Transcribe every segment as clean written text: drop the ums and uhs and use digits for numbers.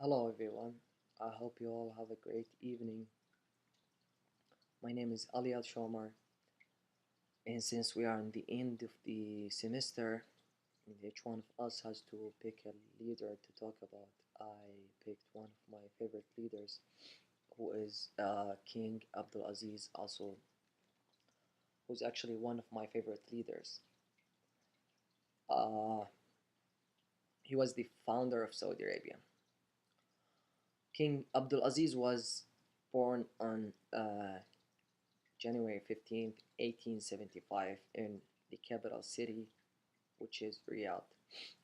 Hello everyone, I hope you all have a great evening. My name is Ali Al Shomar, and since we are in the end of the semester, and each one of us has to pick a leader to talk about. I picked one of my favorite leaders, who is King Abdulaziz, also, who's actually one of my favorite leaders. Uh, he was the founder of Saudi Arabia. King Abdulaziz was born on January 15th, 1875, in the capital city, which is Riyadh,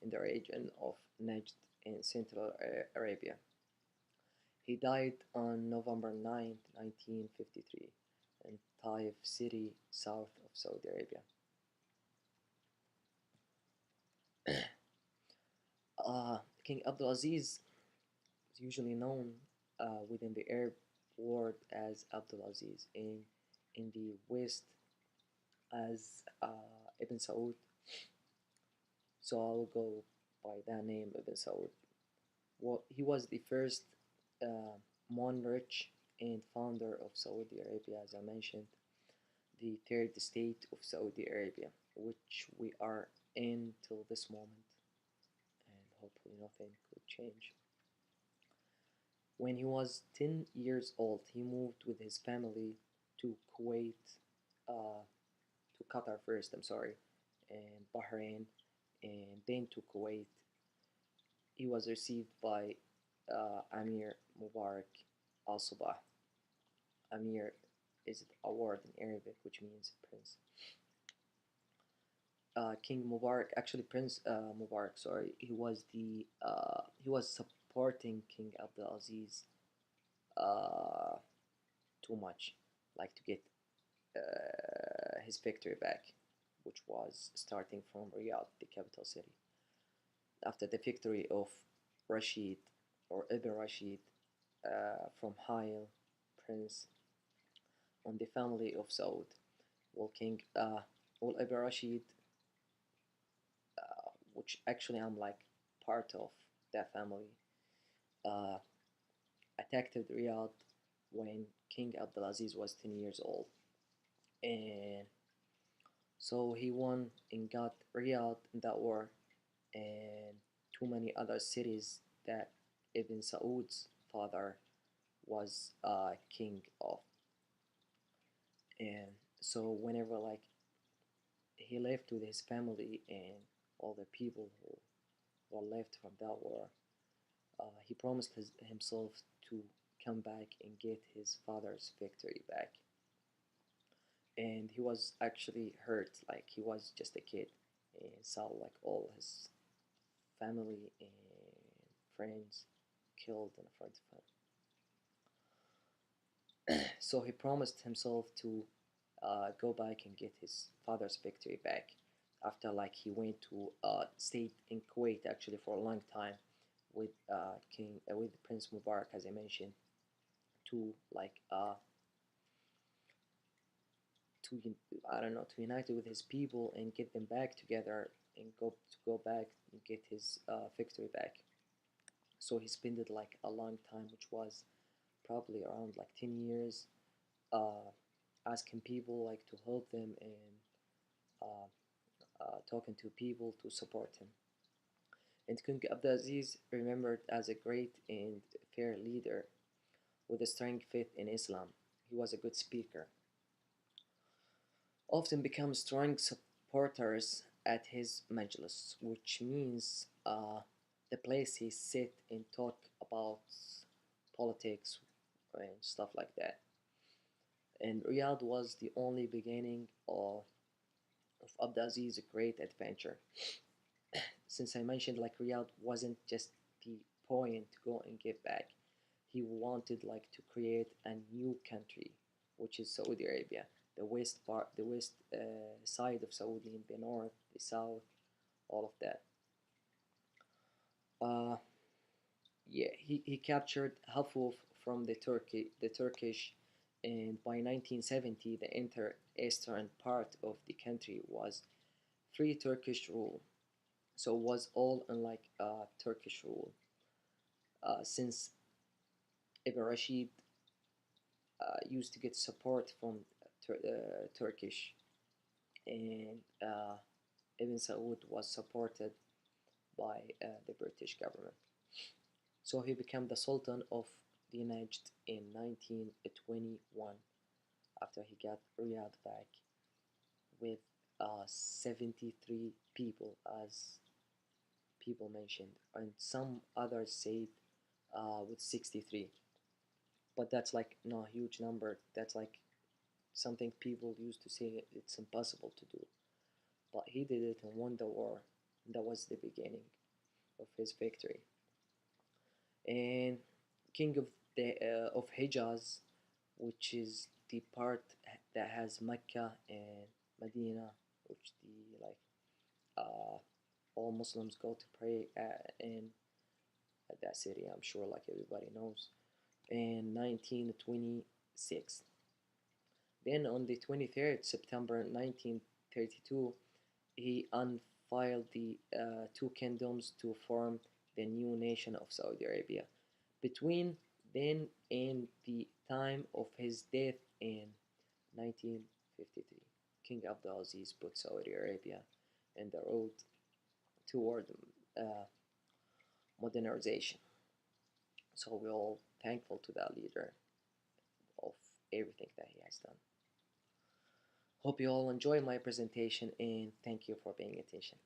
in the region of Najd in Central Arabia. He died on November 9th, 1953, in Taif city, south of Saudi Arabia. King Abdulaziz is usually known within the Arab world as Abdulaziz, in the West as Ibn Saud. So I'll go by that name, Ibn Saud. Well, he was the first uh, monarch and founder of Saudi Arabia, as I mentioned, the third state of Saudi Arabia, which we are in till this moment, and hopefully nothing could change. When he was 10 years old, he moved with his family to Kuwait, to Qatar first, I'm sorry, and Bahrain, and then to Kuwait. He was received by Amir Mubarak al Sabah. Amir is a word in Arabic which means prince. King Mubarak, actually Prince Mubarak, sorry, he was supporting King Abdulaziz uh, too much, like to get his victory back, which was starting from Riyadh, the capital city. After the victory of Rashid or Ibn Rashid from Hail, Prince, on the family of Saud, well, King well, Ibn Rashid, which actually I'm like part of that family, uh, attacked Riyadh when King Abdulaziz was 10 years old. And so he won and got Riyadh in that war, and too many other cities that Ibn Saud's father was king of. And so whenever like he left with his family and all the people who were left from that war, he promised himself to come back and get his father's victory back. And he was actually hurt, like he was just a kid, and saw like all his family and friends killed in front of him. So he promised himself to go back and get his father's victory back. After like he went to stayed in Kuwait actually for a long time with with Prince Mubarak, as I mentioned, to like to I don't know, to unite with his people and get them back together and go back and get his victory back. So he spent it like a long time, which was probably around like 10 years, uh, asking people like to help them and uh, talking to people to support him. And King Abdulaziz remembered as a great and fair leader with a strong faith in Islam. He was a good speaker, often become strong supporters at his majlis, which means the place he sit and talk about politics and stuff like that. And Riyadh was the only beginning of Abdulaziz's great adventure. Since I mentioned like Riyadh wasn't just the point to go and give back, he wanted like to create a new country, which is Saudi Arabia, the west side of Saudi, in the north, the south, all of that. Uh, yeah, he captured Hafuf from the Turkish, and by 1970 the entire eastern part of the country was free Turkish rule. So it was all unlike Turkish rule. since Ibn Rashid used to get support from Turkish, and Ibn Saud was supported by the British government. So he became the Sultan of the Najd in 1921 after he got Riyadh back with 73 people, as people mentioned, and some others said with 63. But that's like no huge number. That's like something people used to say it's impossible to do. But he did it and won the war. That was the beginning of his victory. And king of Hijaz, which is the part that has Mecca and Medina, which the like uh, all Muslims go to pray in that city. I'm sure, like everybody knows. In 1926, then on the 23rd September 1932, he unfiled the two kingdoms to form the new nation of Saudi Arabia. Between then and the time of his death in 1953, King Abdulaziz put Saudi Arabia in the road toward uh, modernization. So we're all thankful to that leader of everything that he has done. Hope you all enjoy my presentation and thank you for paying attention.